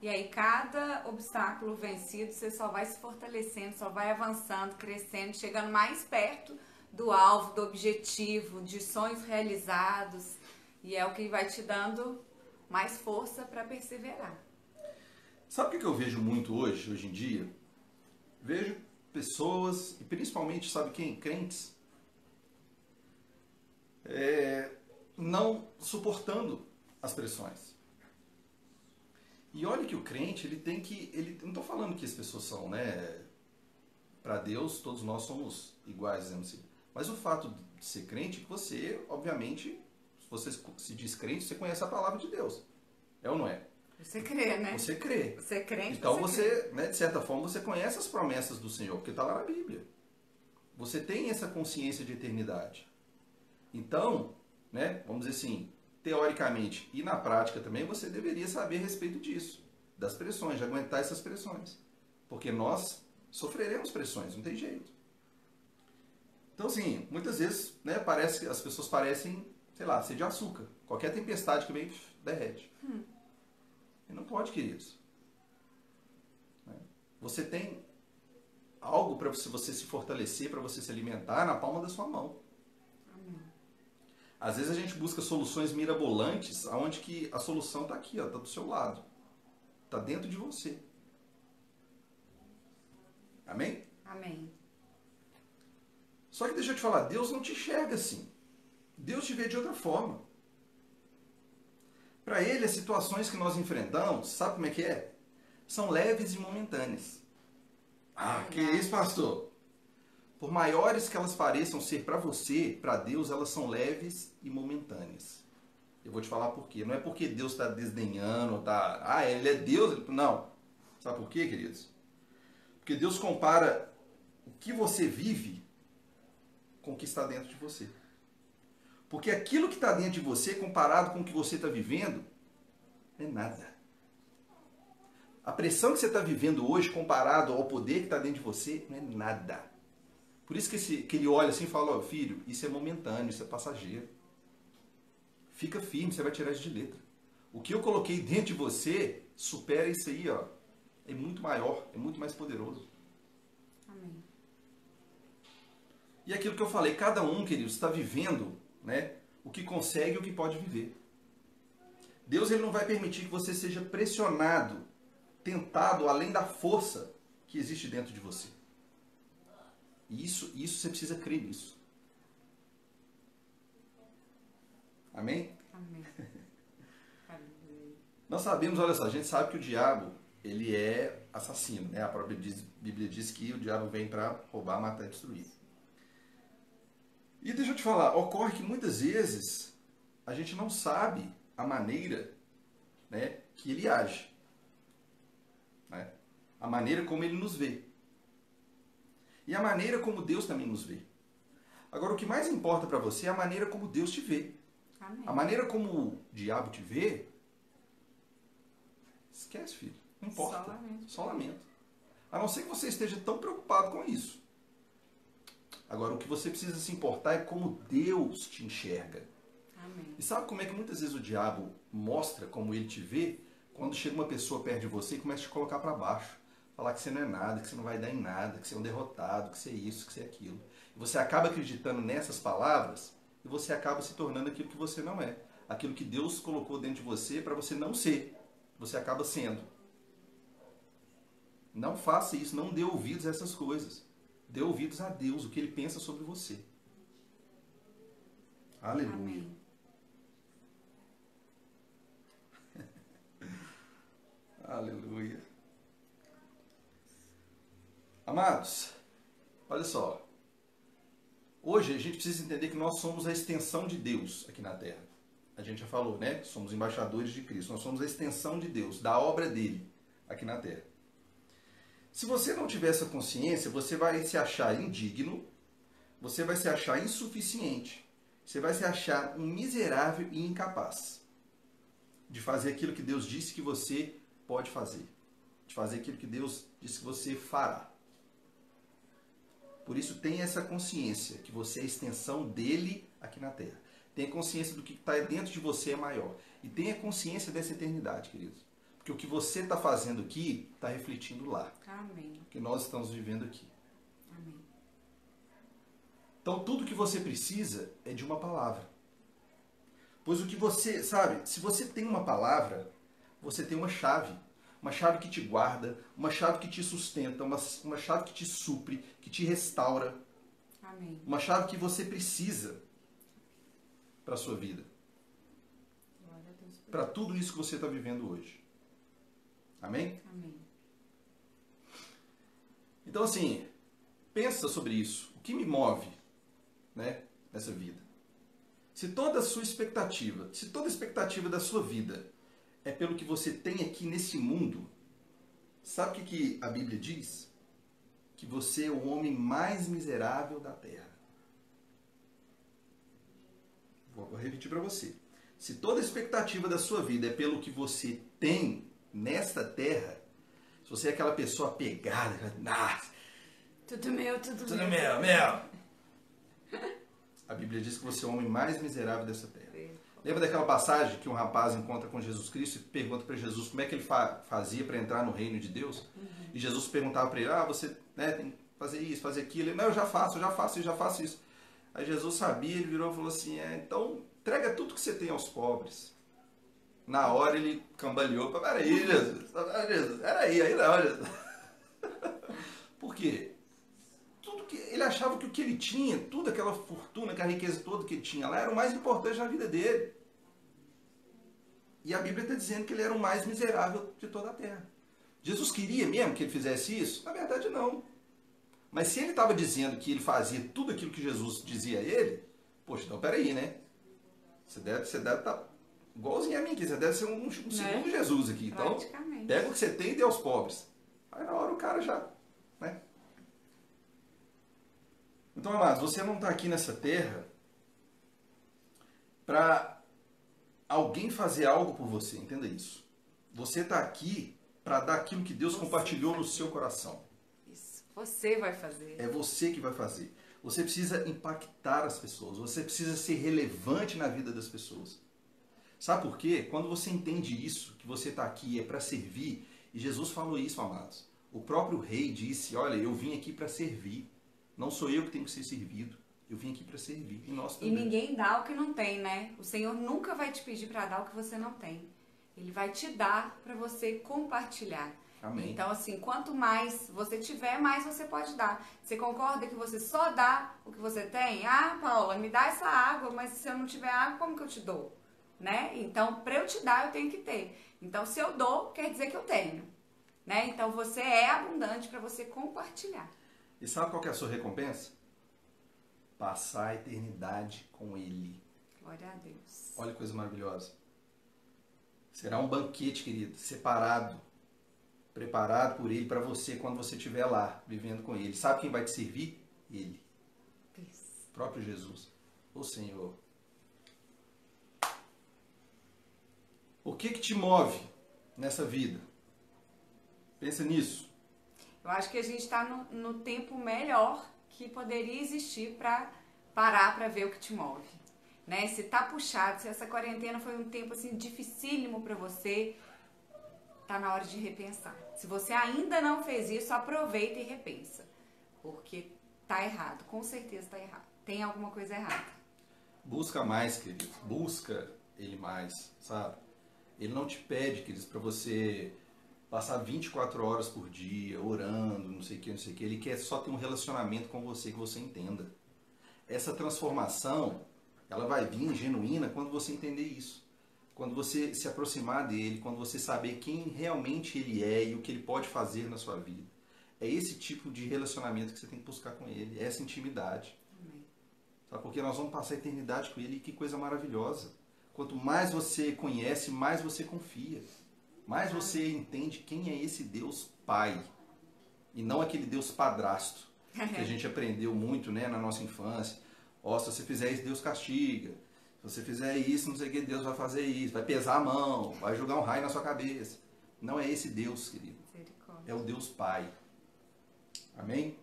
E aí, cada obstáculo vencido, você só vai se fortalecendo, só vai avançando, crescendo, chegando mais perto do alvo, do objetivo, de sonhos realizados. E é o que vai te dando mais força para perseverar. Sabe o que eu vejo muito hoje em dia? Vejo pessoas, e principalmente, sabe quem? Crentes, não suportando as pressões. E olha que o crente, não estou falando que as pessoas são, né? Para Deus, todos nós somos iguais, dizendo assim. Mas o fato de ser crente, que você, obviamente, se você se diz crente, você conhece a palavra de Deus. É ou não é? Você crê, né? Você crê. Você é crente, então você crê. Né, de certa forma, você conhece as promessas do Senhor, porque está lá na Bíblia. Você tem essa consciência de eternidade. Então, né, vamos dizer assim, teoricamente e na prática também, você deveria saber a respeito disso, das pressões, de aguentar essas pressões. Porque nós sofreremos pressões, não tem jeito. Então, assim, muitas vezes, né, as pessoas parecem, sei lá, ser de açúcar. Qualquer tempestade que vem, derrete. E não pode, queridos. Você tem algo para você se fortalecer, para você se alimentar na palma da sua mão. Amém. Às vezes a gente busca soluções mirabolantes, onde que a solução está aqui, está do seu lado. Está dentro de você. Amém? Amém. Só que deixa eu te falar, Deus não te enxerga assim. Deus te vê de outra forma. Para Ele, as situações que nós enfrentamos, sabe como é que é? São leves e momentâneas. Ah, que isso, pastor? Por maiores que elas pareçam ser para você, para Deus, elas são leves e momentâneas. Eu vou te falar por quê. Não é porque Deus está desdenhando, Ele é Deus. Não. Sabe por quê, queridos? Porque Deus compara o que você vive com o que está dentro de você. Porque aquilo que está dentro de você, comparado com o que você está vivendo, não é nada. A pressão que você está vivendo hoje, comparado ao poder que está dentro de você, não é nada. Por isso que ele olha assim e fala, filho, isso é momentâneo, isso é passageiro. Fica firme, você vai tirar isso de letra. O que eu coloquei dentro de você, supera isso aí, é muito maior, é muito mais poderoso. Amém. E aquilo que eu falei, cada um, queridos, está vivendo, né, o que consegue e o que pode viver. Deus ele não vai permitir que você seja pressionado, tentado além da força que existe dentro de você. E isso você precisa crer nisso. Amém? Amém. Nós sabemos, olha só, a gente sabe que o diabo, ele é assassino, né? A própria Bíblia diz que o diabo vem para roubar, matar e destruir. E deixa eu te falar, ocorre que muitas vezes a gente não sabe a maneira, né, que ele age. né? A maneira como ele nos vê. E a maneira como Deus também nos vê. Agora, o que mais importa para você é a maneira como Deus te vê. Amém. A maneira como o diabo te vê, esquece, filho. Não importa. Só lamento. Só lamento. A não ser que você esteja tão preocupado com isso. Agora, o que você precisa se importar é como Deus te enxerga. Amém. E sabe como é que muitas vezes o diabo mostra como ele te vê? Quando chega uma pessoa perto de você e começa a te colocar para baixo. Falar que você não é nada, que você não vai dar em nada, que você é um derrotado, que você é isso, que você é aquilo. E você acaba acreditando nessas palavras e você acaba se tornando aquilo que você não é. Aquilo que Deus colocou dentro de você para você não ser. Você acaba sendo. Não faça isso, não dê ouvidos a essas coisas. Dê ouvidos a Deus, o que Ele pensa sobre você. Aleluia. Amém. Aleluia. Amados, olha só. Hoje a gente precisa entender que nós somos a extensão de Deus aqui na Terra. A gente já falou, né? Somos embaixadores de Cristo. Nós somos a extensão de Deus, da obra dele aqui na Terra. Se você não tiver essa consciência, você vai se achar indigno, você vai se achar insuficiente, você vai se achar um miserável e incapaz de fazer aquilo que Deus disse que você pode fazer, de fazer aquilo que Deus disse que você fará. Por isso, tenha essa consciência que você é a extensão dele aqui na Terra. Tenha consciência do que está dentro de você é maior. E tenha consciência dessa eternidade, queridos. Porque o que você está fazendo aqui está refletindo lá. Amém. O que nós estamos vivendo aqui. Amém. Então, tudo que você precisa é de uma palavra. Pois o que você, sabe, se você tem uma palavra, você tem uma chave. Uma chave que te guarda, uma chave que te sustenta, uma chave que te supre, que te restaura. Amém. Uma chave que você precisa para a sua vida. Glória a Deus. Para tudo isso que você está vivendo hoje. Amém? Amém. Então, assim, pensa sobre isso. O que me move, né, nessa vida? Se toda a sua expectativa, se toda a expectativa da sua vida é pelo que você tem aqui nesse mundo, sabe o que a Bíblia diz? Que você é o homem mais miserável da terra. Vou repetir para você. Se toda a expectativa da sua vida é pelo que você tem nesta terra, se você é aquela pessoa apegada, Tudo meu, tudo tudo meu. meu. A Bíblia diz que você é o homem mais miserável dessa terra. Lembra daquela passagem que um rapaz encontra com Jesus Cristo e pergunta para Jesus como é que ele fazia para entrar no reino de Deus? Uhum. E Jesus perguntava para ele, você, né, tem que fazer isso, fazer aquilo. Ele, não, eu já faço isso. Aí Jesus sabia, ele virou e falou assim, então entrega tudo que você tem aos pobres. Na hora ele cambaleou, peraí, Jesus, peraí, aí não, Jesus. Por quê? Ele achava que o que ele tinha, toda aquela fortuna, aquela riqueza toda que ele tinha lá, era o mais importante na vida dele. E a Bíblia está dizendo que ele era o mais miserável de toda a terra. Jesus queria mesmo que ele fizesse isso? Na verdade, não. Mas se ele estava dizendo que ele fazia tudo aquilo que Jesus dizia a ele, poxa, então peraí, né? Você deve estar igualzinho a mim aqui, você deve ser um segundo Jesus aqui. Então, pega o que você tem e dê aos pobres. Aí na hora o cara já, né? Então, amados, você não está aqui nessa terra para alguém fazer algo por você, entenda isso. Você está aqui para dar aquilo que Deus compartilhou no seu coração. Isso, você vai fazer. É você que vai fazer. Você precisa impactar as pessoas, você precisa ser relevante na vida das pessoas. Sabe por quê? Quando você entende isso, que você está aqui é para servir, e Jesus falou isso, amados. O próprio rei disse, olha, eu vim aqui para servir. Não sou eu que tenho que ser servido. Eu vim aqui para servir. E nós também. E ninguém dá o que não tem, né? O Senhor nunca vai te pedir para dar o que você não tem. Ele vai te dar para você compartilhar. Amém. Então, assim, quanto mais você tiver, mais você pode dar. Você concorda que você só dá o que você tem? Ah, Paula, me dá essa água, mas se eu não tiver água, como que eu te dou? Né? Então, para eu te dar, eu tenho que ter. Então, se eu dou, quer dizer que eu tenho. Né? Então, você é abundante para você compartilhar. E sabe qual que é a sua recompensa? Passar a eternidade com Ele. Glória a Deus. Olha que coisa maravilhosa. Será um banquete, querido, separado preparado por Ele para você quando você estiver lá, vivendo com Ele. Sabe quem vai te servir? Ele. Isso. O próprio Jesus. O Senhor. O que te move nessa vida? Pensa nisso. Eu acho que a gente está no tempo melhor que poderia existir para parar para ver o que te move. Né? Se tá puxado, se essa quarentena foi um tempo assim dificílimo para você, tá na hora de repensar. Se você ainda não fez isso, aproveita e repensa. Porque tá errado, com certeza tá errado. Tem alguma coisa errada. Busca mais, querido. Busca Ele mais, sabe? Ele não te pede, queridos, para você passar 24 horas por dia orando, não sei o que, não sei o que. Ele quer só ter um relacionamento com você que você entenda. Essa transformação, ela vai vir genuína quando você entender isso. Quando você se aproximar dele, quando você saber quem realmente ele é e o que ele pode fazer na sua vida. É esse tipo de relacionamento que você tem que buscar com ele, essa intimidade. Amém. Sabe? Porque nós vamos passar a eternidade com ele e que coisa maravilhosa. Quanto mais você conhece, mais você confia. Mais você entende quem é esse Deus Pai. E não aquele Deus padrasto. Que a gente aprendeu muito, né, na nossa infância. Ó, se você fizer isso, Deus castiga. Se você fizer isso, não sei o que, Deus vai fazer isso. Vai pesar a mão, vai jogar um raio na sua cabeça. Não é esse Deus, querido. É o Deus Pai. Amém?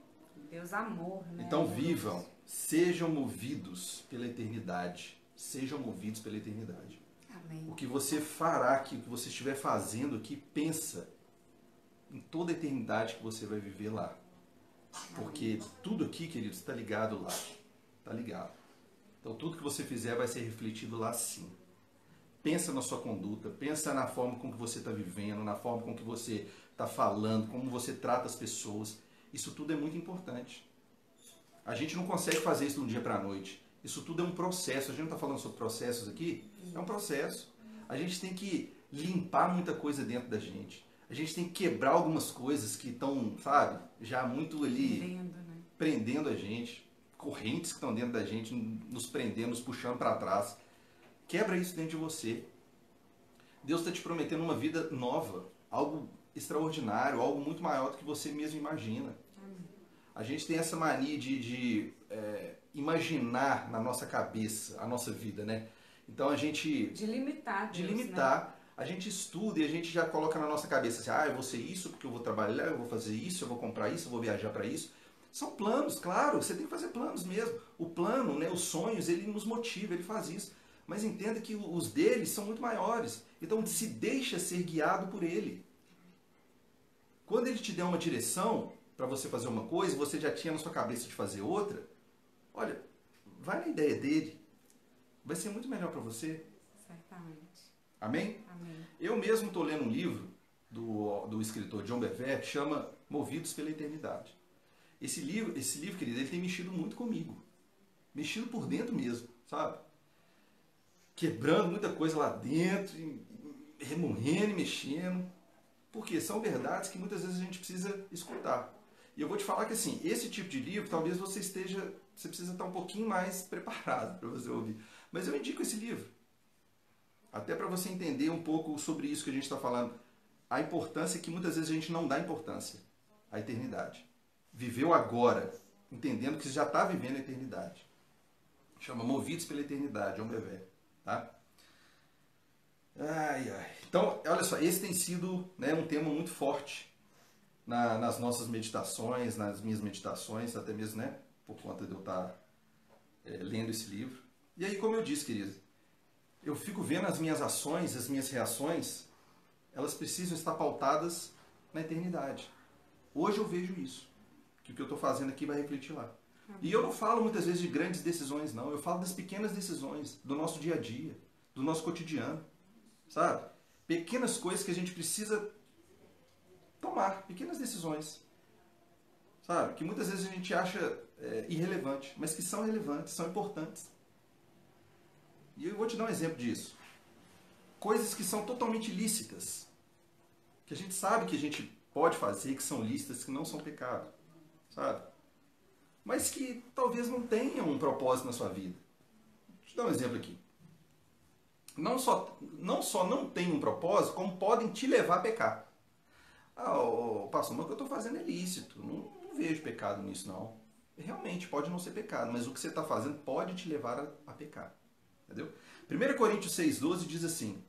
Deus amor, né? Então vivam, sejam movidos pela eternidade. Sejam movidos pela eternidade. Amém. O que você fará aqui, o que você estiver fazendo aqui, pensa em toda a eternidade que você vai viver lá. Porque tudo aqui, queridos, está ligado lá. Está ligado. Então tudo que você fizer vai ser refletido lá sim. Pensa na sua conduta, pensa na forma com que você está vivendo, na forma com que você está falando, como você trata as pessoas. Isso tudo é muito importante. A gente não consegue fazer isso de um dia para a noite. Isso tudo é um processo. A gente não está falando sobre processos aqui? É um processo. A gente tem que limpar muita coisa dentro da gente. A gente tem que quebrar algumas coisas que estão, sabe, já muito ali prendendo a gente. Correntes que estão dentro da gente, nos prendendo, nos puxando para trás. Quebra isso dentro de você. Deus está te prometendo uma vida nova, algo extraordinário, algo muito maior do que você mesmo imagina. A gente tem essa mania de imaginar na nossa cabeça a nossa vida, né? Então a gente... De limitar. De limitar. Né? A gente estuda e a gente já coloca na nossa cabeça assim, eu vou ser isso porque eu vou trabalhar, eu vou fazer isso, eu vou comprar isso, eu vou viajar para isso. São planos, claro, você tem que fazer planos mesmo. O plano, né, os sonhos, ele nos motiva, ele faz isso. Mas entenda que os deles são muito maiores. Então se deixa ser guiado por ele. Quando ele te der uma direção para você fazer uma coisa, você já tinha na sua cabeça de fazer outra, olha, vai na ideia dele. Vai ser muito melhor para você. Certamente. Amém? Amém. Eu mesmo estou lendo um livro do escritor John Bevere que chama Movidos pela Eternidade. Esse livro, querido, ele tem mexido muito comigo. Mexido por dentro mesmo, sabe? Quebrando muita coisa lá dentro, remoendo e mexendo. Porque são verdades que muitas vezes a gente precisa escutar. E eu vou te falar que assim, esse tipo de livro, talvez você precisa estar um pouquinho mais preparado para você ouvir. Mas eu indico esse livro. Até para você entender um pouco sobre isso que a gente está falando. A importância que muitas vezes a gente não dá importância à eternidade. Viveu agora, entendendo que já está vivendo a eternidade. Chama Movidos pela Eternidade, John Bevere. Tá? Então, olha só, esse tem sido, né, um tema muito forte nas nossas meditações, nas minhas meditações, até mesmo, né, por conta de eu estar lendo esse livro. E aí, como eu disse, querido, eu fico vendo as minhas ações, as minhas reações, elas precisam estar pautadas na eternidade. Hoje eu vejo isso, que o que eu estou fazendo aqui vai refletir lá. E eu não falo muitas vezes de grandes decisões, não. Eu falo das pequenas decisões, do nosso dia a dia, do nosso cotidiano, sabe? Pequenas coisas que a gente precisa tomar, pequenas decisões, sabe? Que muitas vezes a gente acha irrelevante, mas que são relevantes, são importantes. E eu vou te dar um exemplo disso. Coisas que são totalmente lícitas, que a gente sabe que a gente pode fazer, que são lícitas, que não são pecado, sabe? Mas que talvez não tenham um propósito na sua vida. Vou te dar um exemplo aqui. Não só não tem um propósito, como podem te levar a pecar. Ah, pastor, mas o que eu estou fazendo é lícito. Não vejo pecado nisso, não. Realmente, pode não ser pecado, mas o que você está fazendo pode te levar a pecar. Entendeu? 1 Coríntios 6,12 diz assim: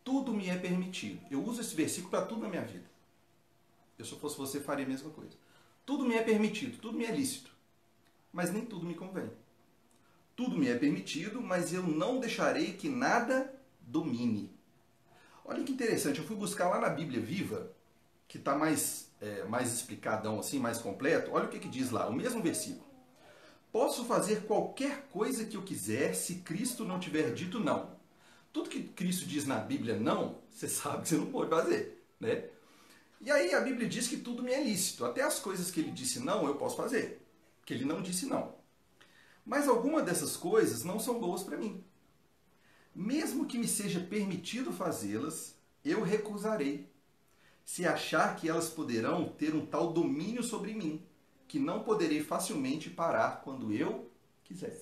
tudo me é permitido. Eu uso esse versículo para tudo na minha vida. Eu, se eu fosse você, faria a mesma coisa. Tudo me é permitido, tudo me é lícito, mas nem tudo me convém. Tudo me é permitido, mas eu não deixarei que nada domine. Olha que interessante, eu fui buscar lá na Bíblia Viva, que está mais explicadão assim, mais completo. Olha o que diz lá, o mesmo versículo. Posso fazer qualquer coisa que eu quiser se Cristo não tiver dito não. Tudo que Cristo diz na Bíblia não, você sabe que você não pode fazer, né? E aí a Bíblia diz que tudo me é lícito. Até as coisas que ele disse não, eu posso fazer. Que ele não disse não. Mas algumas dessas coisas não são boas para mim. Mesmo que me seja permitido fazê-las, eu recusarei, se achar que elas poderão ter um tal domínio sobre mim, que não poderei facilmente parar quando eu quiser.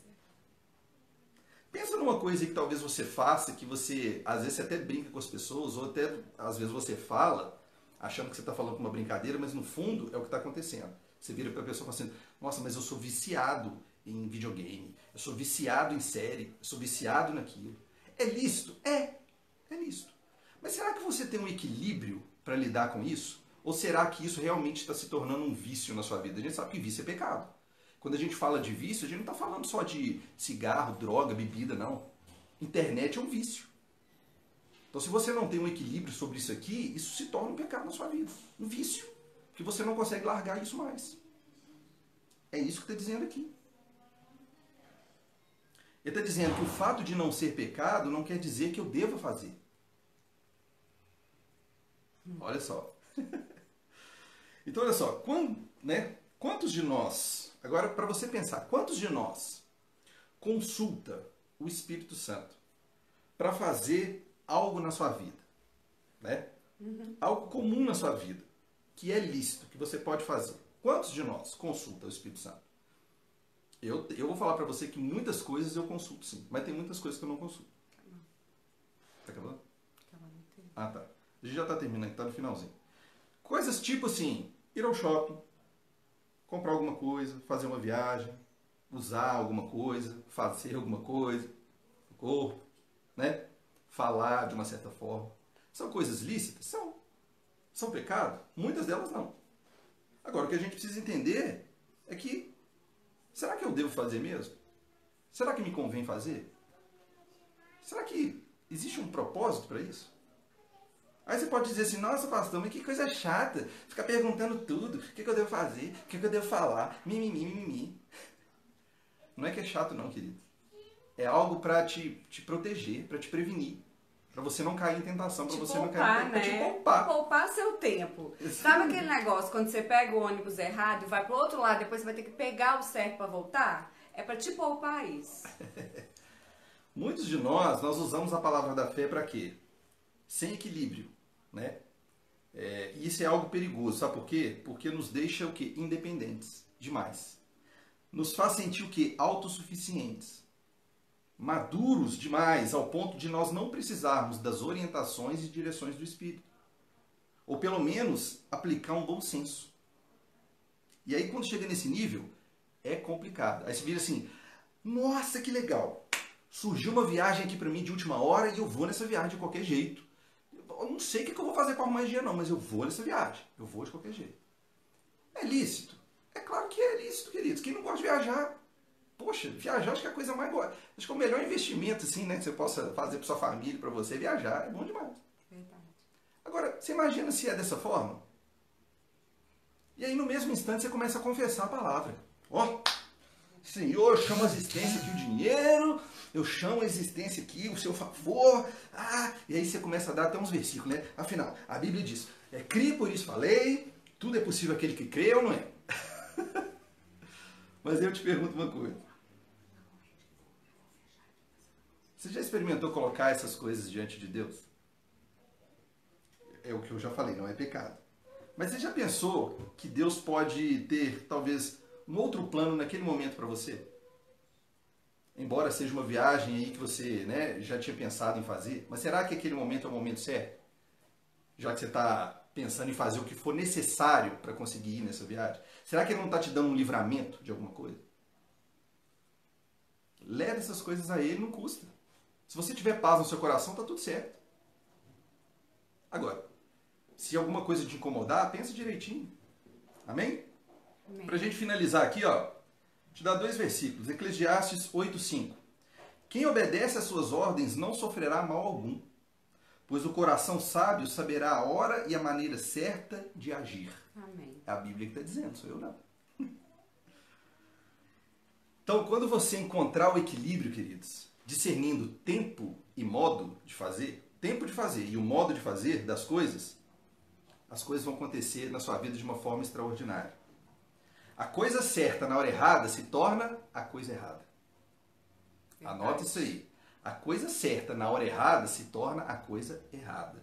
Pensa numa coisa que talvez você faça, que você, às vezes, você até brinca com as pessoas, ou até, às vezes, você fala, achando que você está falando com uma brincadeira, mas no fundo é o que está acontecendo. Você vira para a pessoa e fala assim, nossa, mas eu sou viciado em videogame, eu sou viciado em série, eu sou viciado naquilo. É lícito? É lícito. Mas será que você tem um equilíbrio para lidar com isso? Ou será que isso realmente está se tornando um vício na sua vida? A gente sabe que vício é pecado. Quando a gente fala de vício, a gente não está falando só de cigarro, droga, bebida, não. Internet é um vício. Então, se você não tem um equilíbrio sobre isso aqui, isso se torna um pecado na sua vida. Um vício. Que você não consegue largar isso mais. É isso que está dizendo aqui. Ele está dizendo que o fato de não ser pecado não quer dizer que eu deva fazer. Olha só. Então, olha só. Quantos de nós, agora para você pensar, quantos de nós consulta o Espírito Santo para fazer algo na sua vida? Né? Algo comum na sua vida, que é lícito, que você pode fazer. Quantos de nós consulta o Espírito Santo? Eu vou falar para você que muitas coisas eu consulto sim, mas tem muitas coisas que eu não consulto. Tá acabando? Ah, tá. A gente já está terminando, está no finalzinho. Coisas tipo assim, ir ao shopping, comprar alguma coisa, fazer uma viagem, usar alguma coisa, fazer alguma coisa, o corpo, né? Falar de uma certa forma. São coisas lícitas? São. São pecado? Muitas delas não. Agora, o que a gente precisa entender é que, será que eu devo fazer mesmo? Será que me convém fazer? Será que existe um propósito para isso? Aí você pode dizer assim, nossa pastor, mas que coisa chata, ficar perguntando tudo, o que eu devo fazer, o que eu devo falar, mimimi. Não é que é chato não, querido. É algo para te proteger, para te prevenir, para você não cair em tentação, para você não cair né? te poupar. Poupar seu tempo. Sabe aquele negócio, quando você pega o ônibus errado e vai pro outro lado, depois você vai ter que pegar o certo para voltar? É para te poupar isso. Muitos de nós usamos a palavra da fé para quê? Sem equilíbrio, né? E isso é algo perigoso, sabe por quê? Porque nos deixa o quê? Independentes demais. Nos faz sentir o quê? Autossuficientes. Maduros demais, ao ponto de nós não precisarmos das orientações e direções do Espírito. Ou pelo menos aplicar um bom senso. E aí quando chega nesse nível, é complicado. Aí você vira assim, nossa, que legal! Surgiu uma viagem aqui para mim de última hora e eu vou nessa viagem de qualquer jeito. Eu não sei o que eu vou fazer para arrumar dinheiro não, mas eu vou nessa viagem. Eu vou de qualquer jeito. É lícito? É claro que é lícito, queridos. Quem não gosta de viajar? Poxa, viajar acho que é a coisa mais boa. Acho que é o melhor investimento, assim, né? Que você possa fazer para sua família, para você, viajar. É bom demais. Verdade. Agora, você imagina se é dessa forma? E aí, no mesmo instante, você começa a confessar a palavra. Ó, Senhor, eu chamo a existência aqui o dinheiro, eu chamo a existência aqui o seu favor. E aí você começa a dar até uns versículos, né? Afinal, a Bíblia diz, criei, por isso falei, tudo é possível aquele que crê ou não é? Mas eu te pergunto uma coisa. Você já experimentou colocar essas coisas diante de Deus? É o que eu já falei, não é pecado. Mas você já pensou que Deus pode ter, talvez, um outro plano naquele momento para você? Embora seja uma viagem aí que você, né, já tinha pensado em fazer, mas será que aquele momento é o momento certo? Já que você está pensando em fazer o que for necessário para conseguir ir nessa viagem? Será que ele não está te dando um livramento de alguma coisa? Leve essas coisas a ele, não custa. Se você tiver paz no seu coração, está tudo certo. Agora, se alguma coisa te incomodar, pensa direitinho. Amém? Amém. Para a gente finalizar aqui, ó, te dar 2 versículos. Eclesiastes 8:5. Quem obedece às suas ordens não sofrerá mal algum, pois o coração sábio saberá a hora e a maneira certa de agir. Amém. É a Bíblia que está dizendo, sou eu não. Então, quando você encontrar o equilíbrio, queridos, discernindo tempo e modo de fazer, tempo de fazer e o modo de fazer das coisas, as coisas vão acontecer na sua vida de uma forma extraordinária. A coisa certa na hora errada se torna a coisa errada. Verdade. Anota isso aí. A coisa certa na hora errada se torna a coisa errada.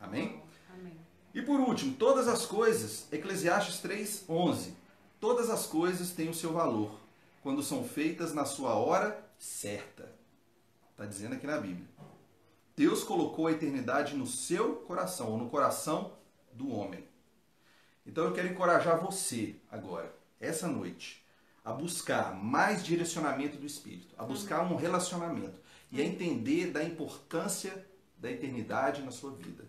Amém? Amém. E por último, todas as coisas, Eclesiastes 3:11. Todas as coisas têm o seu valor quando são feitas na sua hora certa. Está dizendo aqui na Bíblia. Deus colocou a eternidade no seu coração, ou no coração do homem. Então eu quero encorajar você agora, essa noite, a buscar mais direcionamento do Espírito, a buscar um relacionamento e a entender da importância da eternidade na sua vida.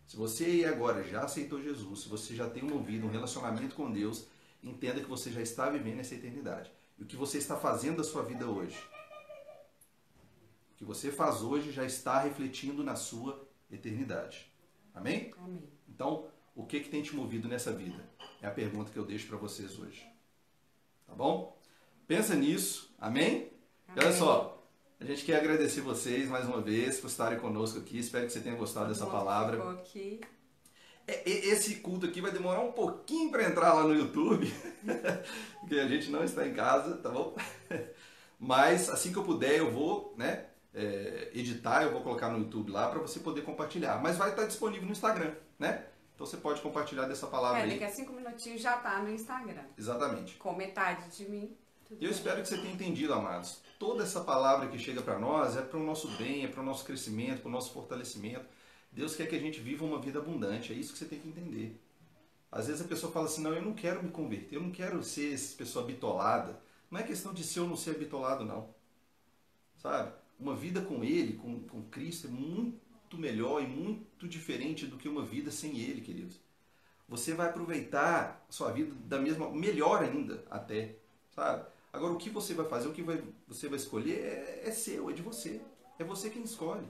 Se você agora já aceitou Jesus, se você já tem um relacionamento com Deus, entenda que você já está vivendo essa eternidade. E o que você está fazendo da sua vida hoje, o que você faz hoje já está refletindo na sua eternidade. Amém? Amém. Então, o que tem te movido nessa vida? É a pergunta que eu deixo para vocês hoje. Tá bom? Pensa nisso. Amém? E olha só, a gente quer agradecer vocês mais uma vez por estarem conosco aqui. Espero que você tenha gostado dessa palavra. Ficou aqui. Esse culto aqui vai demorar um pouquinho para entrar lá no YouTube, porque a gente não está em casa, tá bom? Mas assim que eu puder, eu vou, né, editar, eu vou colocar no YouTube lá para você poder compartilhar. Mas vai estar disponível no Instagram, né? Então você pode compartilhar dessa palavra aí. Daqui a 5 minutinhos já tá no Instagram. Exatamente. Com metade de mim. E eu espero que você tenha entendido, amados. Toda essa palavra que chega para nós é para o nosso bem, é para o nosso crescimento, para o nosso fortalecimento. Deus quer que a gente viva uma vida abundante, é isso que você tem que entender. Às vezes a pessoa fala assim, não, eu não quero me converter, eu não quero ser essa pessoa bitolada. Não é questão de ser ou não ser bitolado, não. Sabe? Uma vida com Ele, com Cristo, é muito melhor e muito diferente do que uma vida sem Ele, queridos. Você vai aproveitar a sua vida da mesma, melhor ainda, até, sabe? Agora, o que você vai fazer, o que você vai escolher é seu, é de você. É você quem escolhe.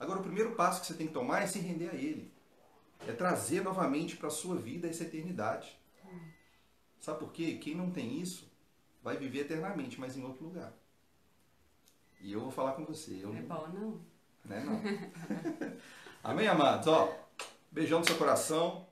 Agora, o primeiro passo que você tem que tomar é se render a Ele. É trazer novamente para a sua vida essa eternidade. Sabe por quê? Quem não tem isso vai viver eternamente, mas em outro lugar. E eu vou falar com você. Não é bom, não? Não é não. Amém, amados? Ó, beijão no seu coração.